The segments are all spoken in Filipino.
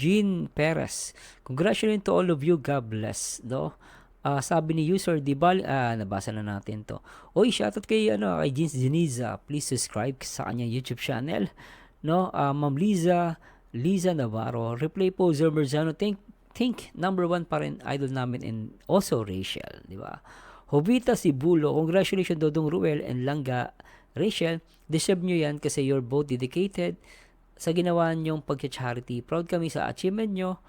Jean Perez. Congratulations to all of you. God bless. No? Sabi ni user, nabasa na natin to. Oy, shoutout kay, kay Jeans Deniza. Please subscribe sa kanyang YouTube channel. No? Ma'am Liza Navarro. Replay po, Zermerzano. Think number 1 pa rin idol namin, and also Rachel. Di ba? Jovita Sibulo. Congratulations Dodong Ruel and Langga. Rachel, deserve nyo yan kasi you're both dedicated sa ginawa nyong pag-charity. Proud kami sa achievement nyo.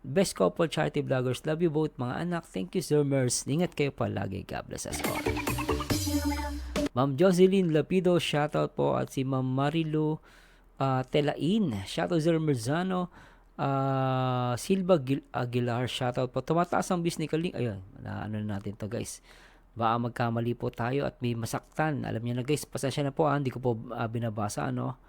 Best couple charity vloggers. Love you both mga anak. Thank you, Zermers. Ingat kayo palagi. God bless us all. Ma'am Jocelyn Lapido, shoutout po. At si Ma'am Marilu Telain, shoutout Zermerzano. Silva Aguilar, shoutout po. Tumataas ang business link. Ayun, ano natin to guys. Baka magkamali po tayo at may masaktan. Alam niyo na guys, pasensya na po, hindi ko po binabasa, ano.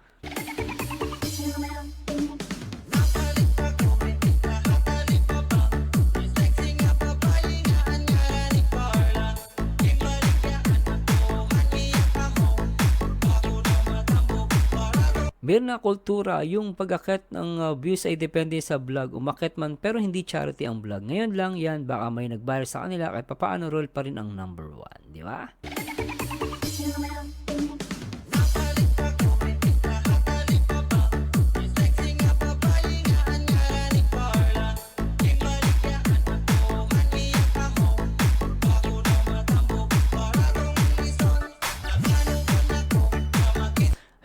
Meron na kultura, yung pag-akit ng views ay depende sa vlog. Umakit man pero hindi charity ang vlog. Ngayon lang yan, baka may nag-viral sa kanila kahit papaano role pa rin ang number 1. Di ba?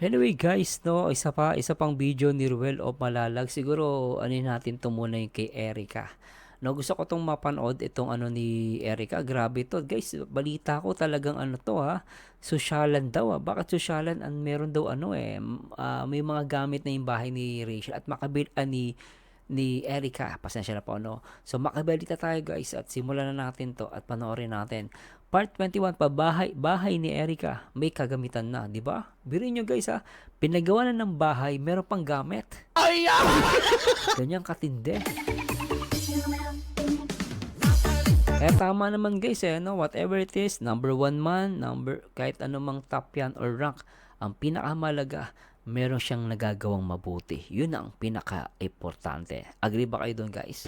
Anyway guys, no, isa pang video ni Ruel of Malalag. Siguro natin to muna yung kay Erica. No, gusto ko tong mapanood itong ni Erica. Grabe to, guys. Balita ko talagang to sosyalan daw. Bakit sosyalan? Meron daw may mga gamit na yung bahay ni Rachel at ni Erica. Pasensya na po, no. So makabalita tayo guys at simulan na natin to at panoorin natin. Part 21 pa, bahay ni Erica, may kagamitan na, di ba? Biruin nyo guys pinagawa na ng bahay, meron pang gamit. Ganyan katindi. Tama naman guys no? Whatever it is, number 1 man, kahit anumang top yan or rank, ang pinakamalaga, meron siyang nagagawang mabuti. Yun ang pinaka-importante. Agree ba kayo doon guys?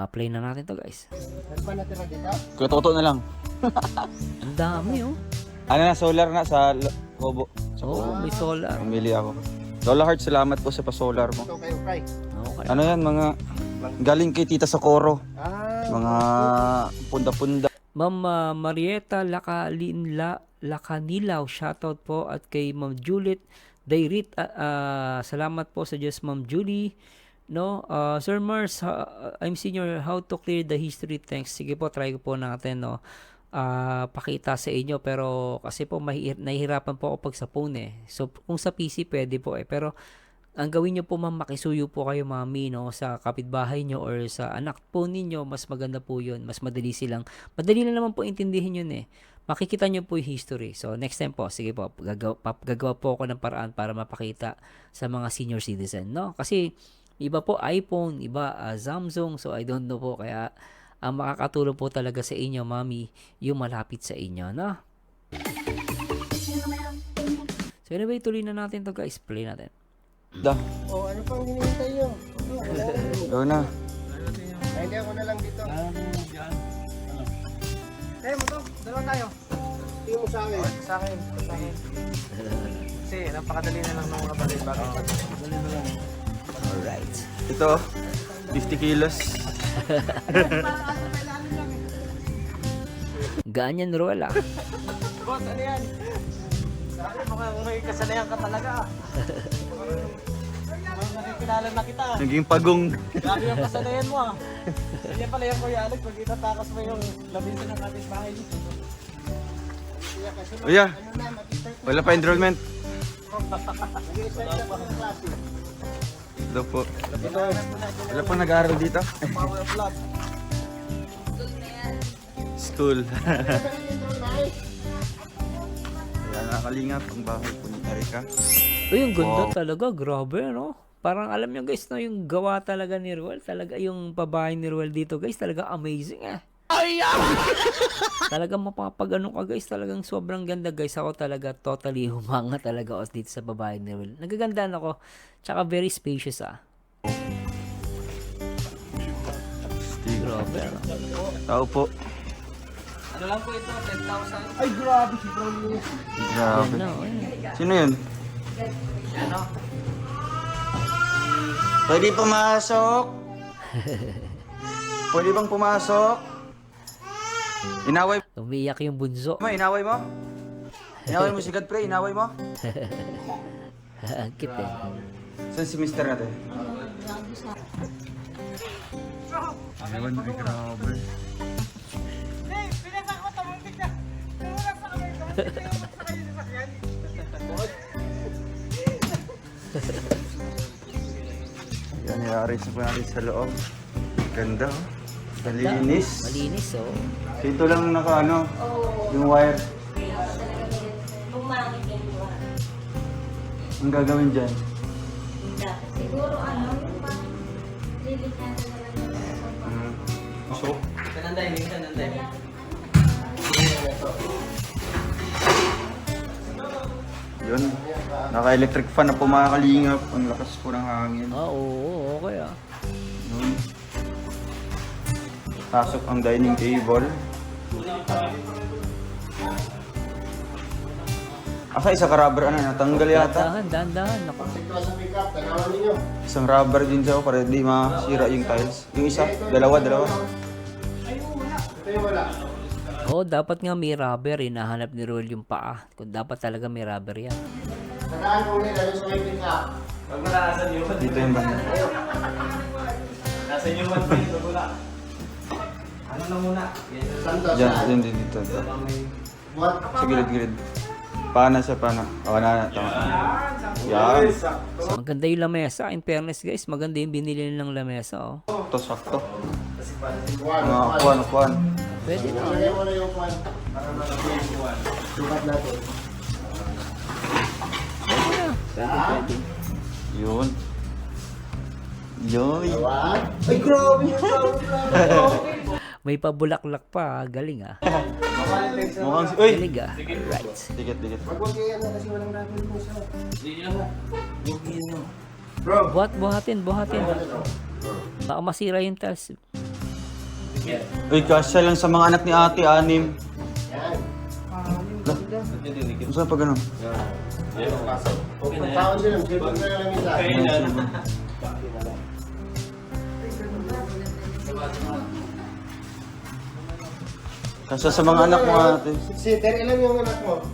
Play na natin to guys. Kuya Toto na lang. Ang dami Ano na, solar na sa Kobo. May solar. Pumili ako. Lola Heart, salamat po sa pa-solar mo. Okay. Ano yan, mga galing kay Tita Socorro. Mga punda-punda. Ma'am Marieta Lacanilaw, shoutout po. At kay Ma'am Juliet Dairit, salamat po sa Diyos Ma'am Julie. No, Sir Mars, I'm senior, how to clear the history? Thanks. Sige po, try ko po natin, no. Pakita sa inyo, pero kasi po nahihirapan po ako pag sa phone So, kung sa PC, pwede po pero ang gawin nyo po ma'am, makisuyo po kayo mami, no, sa kapitbahay nyo or sa anak po ninyo, mas maganda po yun. Mas madali lang naman po intindihin yun makikita nyo po yung history. So, next time po, sige po, gagawa po ako ng paraan para mapakita sa mga senior citizen, no? Kasi, iba po iPhone, iba Samsung, so I don't know po, kaya ang makakatulong po talaga sa inyo, mami, yung malapit sa inyo, no? So anyway, tuloy na natin to guys, play natin. Ano pang hinihintay nyo? Go na. Hindi ako na lang dito. Mo to, dalawa tayo. Hindi mo sa akin. Sa akin. Kasi napakadali na lang ng mga balay. Dali na lang. Alright. Ito, 50 kilos. Ganyan Ruel Boss, ano yan? Sabi, may kasanayan ka talaga. Nakikilala na kita. Naging pagong. Grabe yung kasanayan mo Ganyan pala yung Kuya Alex, pag itatakas mo yung labinsa ng ating bahay dito. Kuya, wala pa enrollment. Hello po. Wala po nag-aaral dito? School. Kaya nakakalingap ang bahay po ni Erica. Yung ganda talaga, grabe, no? Parang alam nyo guys, no, yung gawa talaga ni Ruel, talaga yung pabahay ni Ruel dito guys, talaga amazing Talagang mapapagano ka guys, talagang sobrang ganda guys. Ako talaga totally humanga talaga ako dito sa babae ni Will. Nagagandaan ako, tsaka very spacious Grabe Tao po. Ano lang po ito? 10,000? Ay, grabe. Grabe. Ano, Sino yun? Ano? Pwede pumasok? Pwede bang pumasok? Inaway umiyak yung bunso. mo, inaway mo? Inaway mo si Godfrey, inaway mo? Ang cute eh. Saan si Mr. natin? Ewan, ay grabe. Yan, nilaaris na po natin sa loob. Ganda, oh. Malinis. Malinis oh. Dito lang naka ano, yung wire. Ang gagawin dyan? Siguro ano, yung pang lilitan na lang. So, Kananday, minsan nanday. yun. Naka-electric fan na po mga kalingap. Ang lakas po ng hangin. Oo, okay Yun. Pasok ang dining table. Asa isa ka rubber ano, natanggal yata. Dahan. Ako. Isang rubber din siya para di masira yung tiles. Yung isa, dalawa. Oo, dapat nga may rubber. Hinahanap ni Roel yung paa. Kung dapat talaga may rubber yan. Pag malakasan yun. Dito yung banda. Nasa inyo man po yun. Wala. Ano na muna? Diyan, dito. Sa gilid. Pana siya, pana. Tama. Yan. Maganda yung lamesa. In fairness guys, maganda yung binili nilang lamesa oh. Sakto. Mga kuwan. Pwede na. Pwede. Yun. Ay, grabe yun. May pabulaklak pa. Galing ah. Mukhang si... Uy! Galing ah. Right. Dikit. Buhatin. Baka masira yung tiles. Uy, kasya lang sa mga anak ni ate, 6. Saan pa ganun? Kasya sa mga anak mo ate. Sitter, ilan yung anak mo?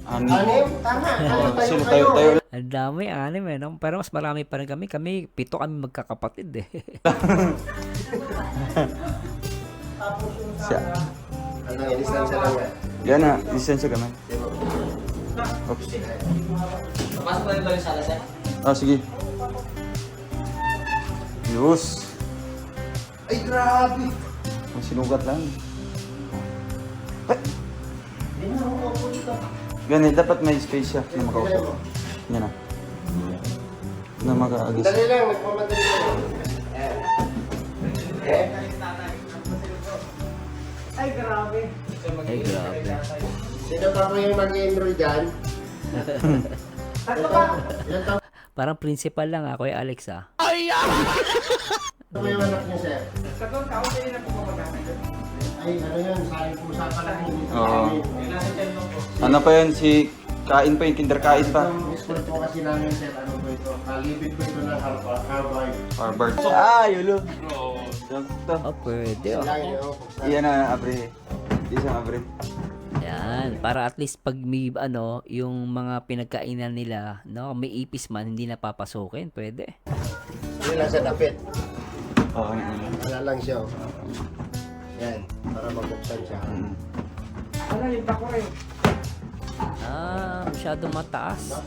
6. 6? Tama. Sino tayo? Ang dami, 6 eh. No? Pero mas marami pa rin kami. Kami, 7 kami magkakapatid eh. Siya. Ano, distansya lang yan. Yan na, lisensya kami. Oops. Pasok na rin ba yung sala sir? Sige. Yus. Ay, grabe! Ang sinugat lang. Ay! Ganun, dapat may space siya na makaupo. Yan na. Na makaagis. Dali lang, nagmamadali lang. Ay, grabe. Ay, grabe. Sino pa po yung mag-enroll dyan? Tatlo pa. Ilan taon Parang principal lang ako Kuya Alex ah. po yung anak niyo, sir? Tatlong taon kayo na po mamagana. Ay, ano yun, saling pusa pa lang. Hindi sa Oo. amin. Nasa dyan mo po. Ano pa yan? Si Kain pa yung kinderkain pa. Itong school po kasi namin, sir, ano po ito? Kalibid po ito ng Harvard. Harvard. Yulo. Sakto. Oh, pwede oh. Lang yun, oh. Iyan na, abre. Isang abre. Yan, para at least pag may yung mga pinagkainan nila, no, may ipis man hindi napapasukin, pwede. Yun lang sa tapit. Oo, Wala lang siya, oh. Yan, para mabuksan siya. Ano yung bako rin? Masyadong mataas.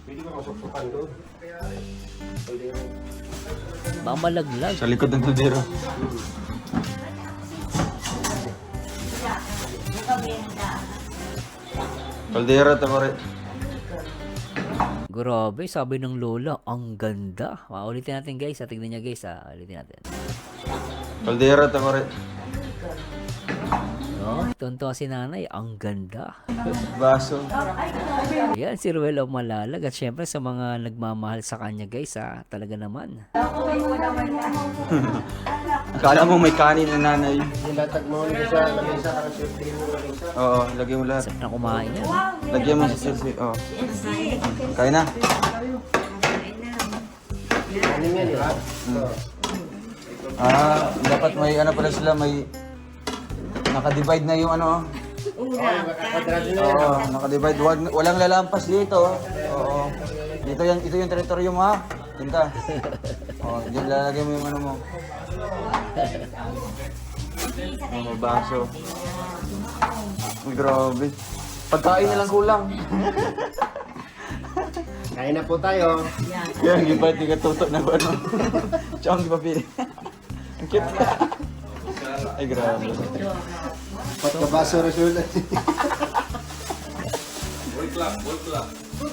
Pwede ba masuksukan doon? Pwede. Baka malaglag. Sa likod ng tudero. Caldera, tamari. Grabe, sabi ng lola, ang ganda. Ulitin natin guys, tignan niya guys, ulitin natin. Caldera, tamari. No? Tonto si nanay, ang ganda. Baso. Yan, si Ruel of Malalag. At syempre sa mga nagmamahal sa kanya guys, talaga naman. Akala mo may kanin na nanay. Nilatag mo ulit sa lamesa para safety mo ulit sa. Oo, lagyan mo lahat. Sarap na kumain yan. Lagyan mo sa Chelsea. Oo. Kaya na. Ano yan, di ba? Dapat may ano pala sila, may naka-divide na yung ano. Makakadrado na yan. Oo, naka-divide. Walang lalampas dito. Oo. Ito yung teritoryo mo ha. Tinta. Oo, diyan lalagay mo yung ano mo. Mga baso. Uy, grabe. Pagkain na lang kulang. Kain na po tayo. Kaya yung iba, di ka tutok na ba ano? Tsaka ang papili. Ang cute. Ay, grabe. Pagkabaso resulta.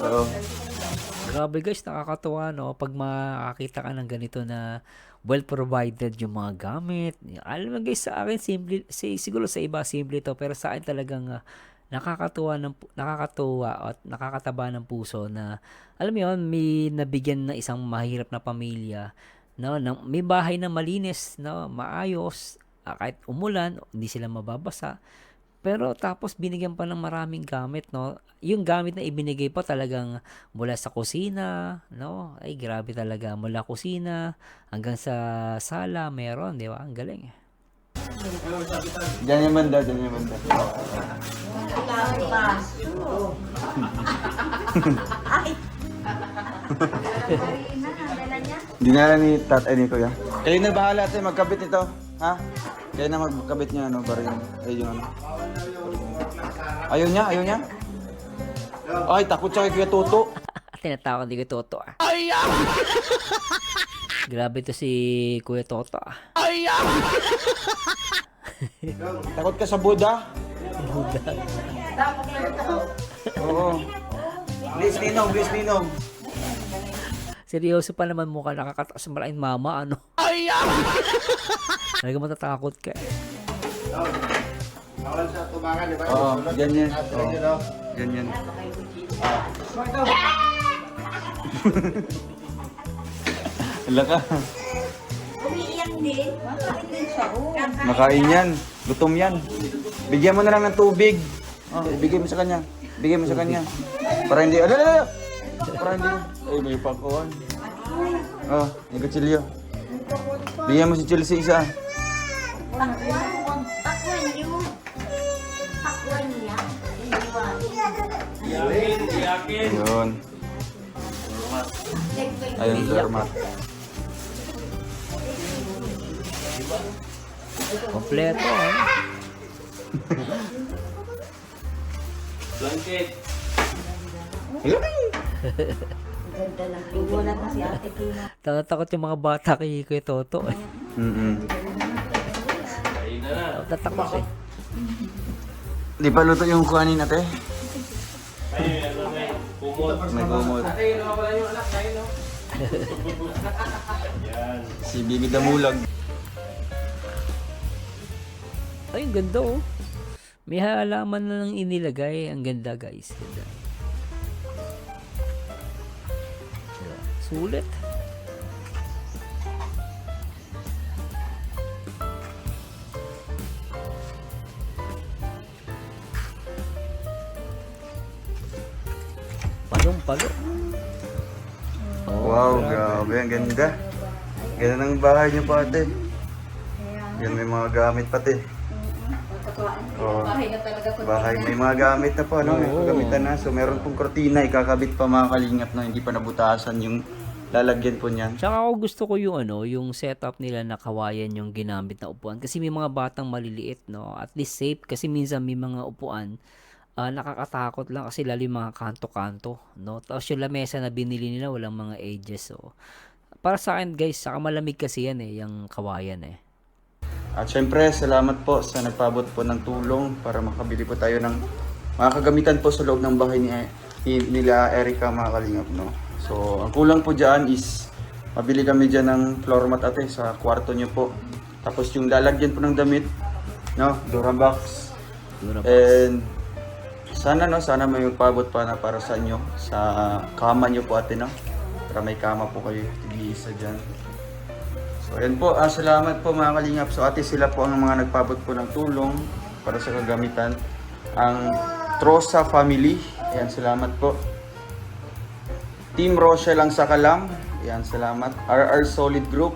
Oo. Grabe guys, nakakatuwa no pag makakita ka ng ganito na well provided yung mga gamit. Alam mo guys, sa akin simple, siguro sa iba simple to, pero sa akin talagang nakakatuwa at nakakataba ng puso na alam mo yun, may nabigyan na isang mahirap na pamilya, no, may bahay na malinis, no, maayos, kahit umulan, hindi sila mababasa. Pero tapos binigyan pa ng maraming gamit, no? Yung gamit na ibinigay pa talagang mula sa kusina, no? Ay, grabe talaga. Mula kusina hanggang sa sala, meron, di ba? Ang galing. Diyan yung banda, diyan yung banda. Hindi na lang ni tatay ni kuya. Kayo na bahala tayo magkabit nito. Ha? Kayo na magkabit niya ano, barin. Ay, yung ano. Ayaw niya? Ayaw niya? Ay, takot siya kay Kuya Toto. Tinatawag di ko Toto, ah. Grabe to si Kuya Toto, ah. Takot ka sa Buddha? Oo. Please, Ninong. Seryoso pa naman mukha, nakakataas ang malaking mama, ano? Talaga matatakot ka, eh. Bawal sa tubakan, di ba? Oo, dyan yan. Atin yun, no? Yan yan. Hala ka. Umiiyak din. Bakit din siya? Makain yan. Gutom yan. Bigyan mo na lang ng tubig. Oh, bigay mo sa kanya. Bigay mo sa kanya. Para hindi... Alala! Para hindi... Ay, may pakuan. Oh, yung kutsilyo. Bigyan mo si Chelsea isa. Pakwan niyo. Pakwan niya. Ayun. Ayun, Dormat. Kompleto, eh. Igulat na si Ate Kina. Tatakot yung mga bata kay Kuya Toto, eh. Tatakot, eh. Di pa luto yung kuhanin natin? May kumot. Si Bibi Damulag. Ay, ang ganda, oh. May halaman na lang inilagay. Ang ganda, guys. Ganda. Diba? Sulit. Palong-palo. Wow, grabe. Ang ganda. Ganda ng bahay niyo pati. Yan, may mga gamit pati. Oh, bahay may mga gamit na po, ano? May gamitan na. So, meron pong kortina. Ikakabit pa mga kalingap na hindi pa nabutasan yung lalagyan po niyan. Tsaka ako gusto ko yung yung setup nila na kawayan yung ginamit na upuan. Kasi may mga batang maliliit, no? At least safe. Kasi minsan may mga upuan, nakakatakot lang kasi lalo yung mga kanto-kanto, no? Tapos yung lamesa na binili nila, walang mga edges, so. Para sa akin, guys, saka malamig kasi yan, eh, yung kawayan, eh. At syempre, salamat po sa nagpabot po ng tulong para makabili po tayo ng mga kagamitan po sa loob ng bahay nila Erica, mga kalingap, no? So, ang kulang po dyan is mabili kami dyan ng floor mat ate sa kwarto nyo po. Tapos yung lalagyan po ng damit, no? Durabox. Dura box. And sana may magpabot pa na para sa inyo sa kama nyo po ate, no? Para may kama po kayo, tig-isa dyan. So ayan po, salamat po mga kalingap. So ate, sila po ang mga nagpabot po ng tulong para sa kagamitan. Ang Trosa family, ayan, salamat po. Team Rochelle ang Sakalam, ayan, salamat. RR Solid Group,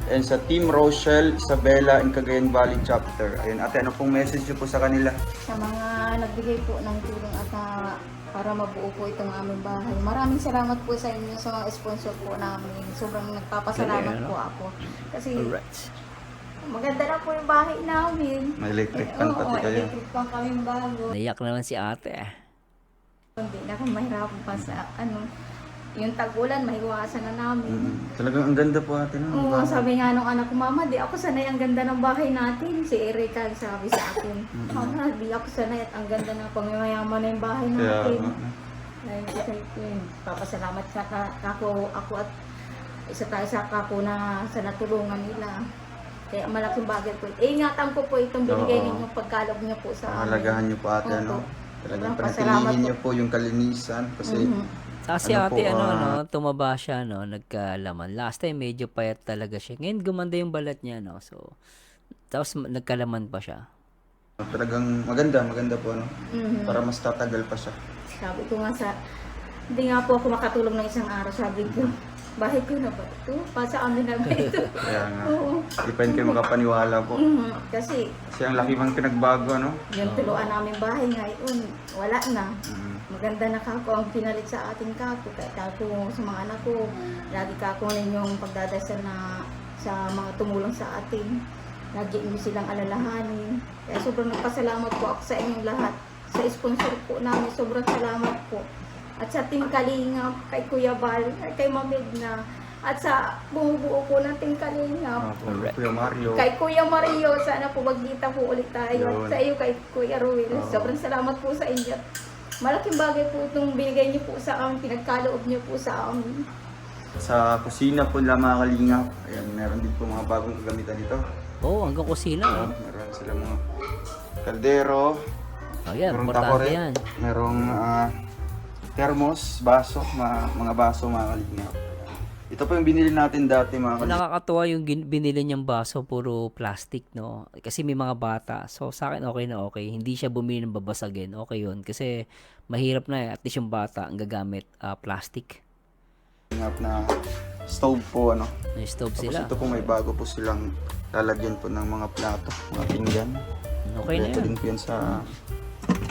and sa Team Rochelle, Isabela, and Cagayan Valley Chapter. Ayan, ate, ano pong message nyo po sa kanila? Sa mga nagbigay po ng tulong at para mabuo po itong aming bahay. Maraming salamat po sa inyo sa mga sponsor po namin. Sobrang nagpapasalamat Galing, po ako. Kasi Alright. maganda na po yung bahay namin. May electric fan Oo, pati kayo. electric fan kaming bago. Naiyak naman si ate. Hindi na kami mahirapan pa sa yung tag-ulan, mahiwasan na namin. Talagang ang ganda po ate, no? Oo, sabi nga nung anak ko, Mama, di ako sanay ang ganda ng bahay natin. Si Erika sabi sa akin, Mama, di ako sanay at ang ganda ng pangyayaman na yung bahay Kaya, natin. Dahil kasi papasalamat sa ako at isa tayo sa kako na sa natulungan nila. Kaya malaking bagay po. Ingatan ko po itong binigay Oo. ninyong pagkalog niyo po sa amin. Halagahan niyo po ate, ano? Opo. Talagang Pasalamat panatilihin po. niyo po yung kalinisan kasi Kasi Ano ate, po, tumaba siya, no, nagkalaman. Last time, medyo payat talaga siya. Ngayon, gumanda yung balat niya, no, so, tapos nagkalaman pa siya. talagang maganda po, ano? Mhm. Para mas tatagal pa siya. Sabi ko nga hindi nga po ako makatulog ng isang araw. Sabi ko, bahay ko na ba ito? Pa sa amin na ba ito? Kaya nga, Oo. di pa rin kayo makapaniwala po. Kasi Kasi ang laki mang pinagbago, ano? yung tuluan namin bahay ngayon, wala na. Mm. Maganda na kako ang pinalit sa ating kako. Kahit ako sa mga anak ko, lagi kako ninyong pagdadasal na sa mga tumulong sa atin. Lagi niyo silang alalahanin. Kaya sobrang nagpasalamat po ako sa inyong lahat. Sa sponsor po namin, sobrang salamat po. At sa Team Kalingap, kay Kuya Bal, kay Ma'am Edna, at sa bumubuo po ng Team Kalingap, Correct. Kuya Mario. kay Kuya Mario, sana po magkita po ulit tayo. Yun. At sa iyo, kay Kuya Ruel, Oo. sobrang salamat po sa inyo. Malaking bagay po itong binigay niyo po sa amin, pinagkaloob niyo po sa amin. Sa kusina po nila mga kalingap, ayan, meron din po mga bagong kagamitan dito. Oh, hanggang kusina, no? Meron sila mga kaldero, Oh, yan, merong importante takore, yan. merong thermos, baso, mga baso mga kalingap. Ito po yung binili natin dati mga kalingap. Nakakatuwa yung binili niyang baso, puro plastic, no? Kasi may mga bata. So, sa akin, okay na okay. Hindi siya bumili ng babasagin. Okay yun. Kasi, mahirap na at least yung bata ang gagamit plastic. Na stove po, ano. May stove Tapos sila. ito po may bago po silang lalagyan po ng mga plato, mga pinggan. Okay na Ito yun. din po yan sa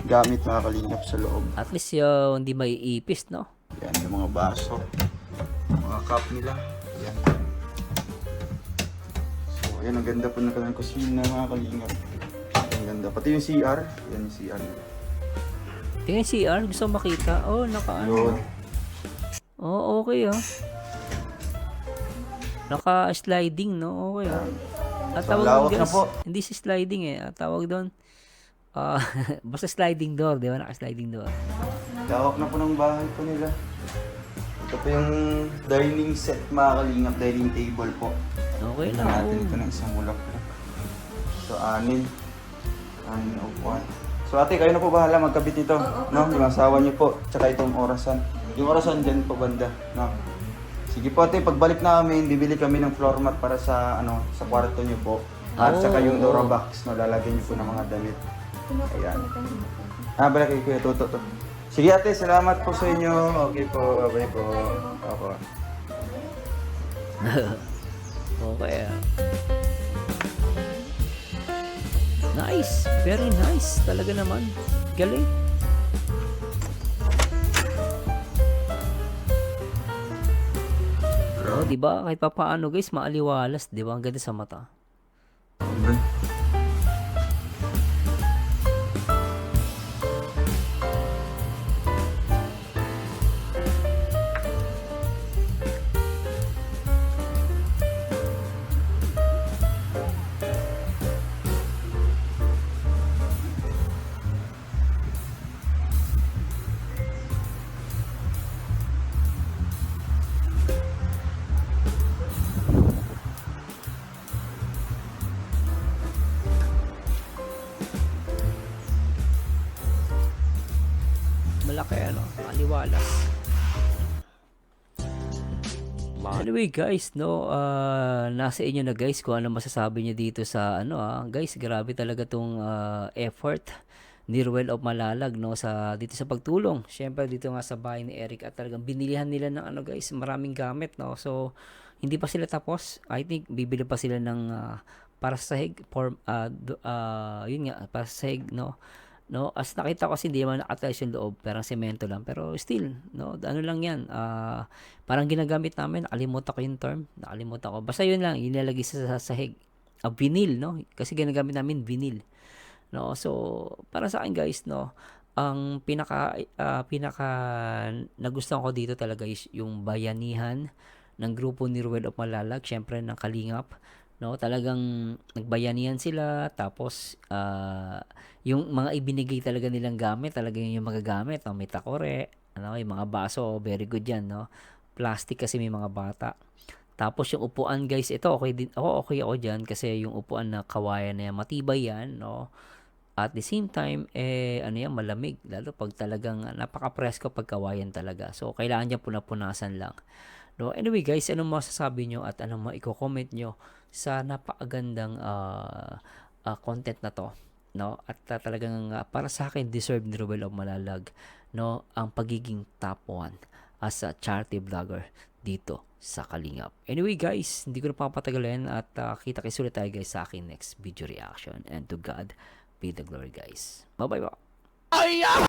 gamit mga kalingap sa loob. At least yung hindi maiipis, no? Yan, yung mga baso, mga cup nila. Yan. So, ayan, ang ganda po na kanilang kusina mga kalingap. Ang ganda. Pati yung CR. Yan yung CR. Tingnan CR, gusto mo makita. Oh, Yun. naka-ano. Oh, okay, ah. Naka-sliding, no? Okay, ah. At So, tawag lawak doon, na guys, po. hindi si sliding, eh. At tawag doon, basta sliding door, di ba? Naka-sliding door. Lawak na po ng bahay po nila. Ito po yung dining set mga kalingap, dining table po. Okay Tingnan lang. natin Oh. ito ng isang ulap. So, anin na upuan. So, ate, kayo na po bahala magkabit ito. No? Yung asawa niyo po, tsaka itong orasan. Yung orasan dyan po banda. No? Sige po, ate, pagbalik namin, bibili kami ng floor mat para sa sa kwarto niyo po. At saka yung Dora box, no? Lalagyan niyo po ng mga damit. Ayan. Bala kay Kuya Toto to. Sige ate, salamat po sa inyo. Okay po, bye po. Opo. Okay, ah. Nice. Very nice. Talaga naman. Galing. Oh, di ba? Kahit pa paano, guys, maaliwalas, di ba? Ang ganda sa mata. mabalas. Anyway guys, no, nasa inyo na guys kung ano masasabi niyo dito sa guys, grabe talaga tong effort ni Ruel of Malalag, no, dito sa pagtulong. Syempre dito nga sa bahay ni Eric at talagang binilihan nila ng guys, maraming gamit, no. So hindi pa sila tapos. I think bibili pa sila ng para sa sahig for yun nga, para sa sahig, no. No, as nakita ko kasi hindi naman nakatiles yung loob, parang semento lang, pero still, no, ano lang yan, parang ginagamit namin, nakalimutan ko yung term, basta yun lang, ilalagay sa sahig, vinyl, no, kasi ginagamit namin vinyl, no. So para sa akin guys, no, ang pinaka nagustuhan ko dito talaga is yung bayanihan ng grupo ni Ruel of Malalag, syempre ng Kalingap, no, talagang nagbayanihan sila, tapos yung mga ibinigay talaga nilang gamit, talaga yung magagamit, no, may takore, yung mga baso, very good yan, no, plastic kasi may mga bata. Tapos yung upuan guys, ito okay din, okay ako dyan, kasi yung upuan na kawayan na yan, matibay yan, no, at the same time, malamig, lalo pag talagang napaka-presko pag kawayan talaga, so kailangan niya punasan lang. No, anyway guys, anong masasabi nyo at anong maiko-comment nyo sa napakagandang content na to, no? At talagang para sa akin deserve ni Ruel of Malalag, no, ang pagiging top 1 as a charity vlogger dito sa Kalingap. Anyway guys, hindi ko na papatagalin at kita-kits ulit tayo guys sa akin next video reaction, and to God be the glory guys. Bye bye.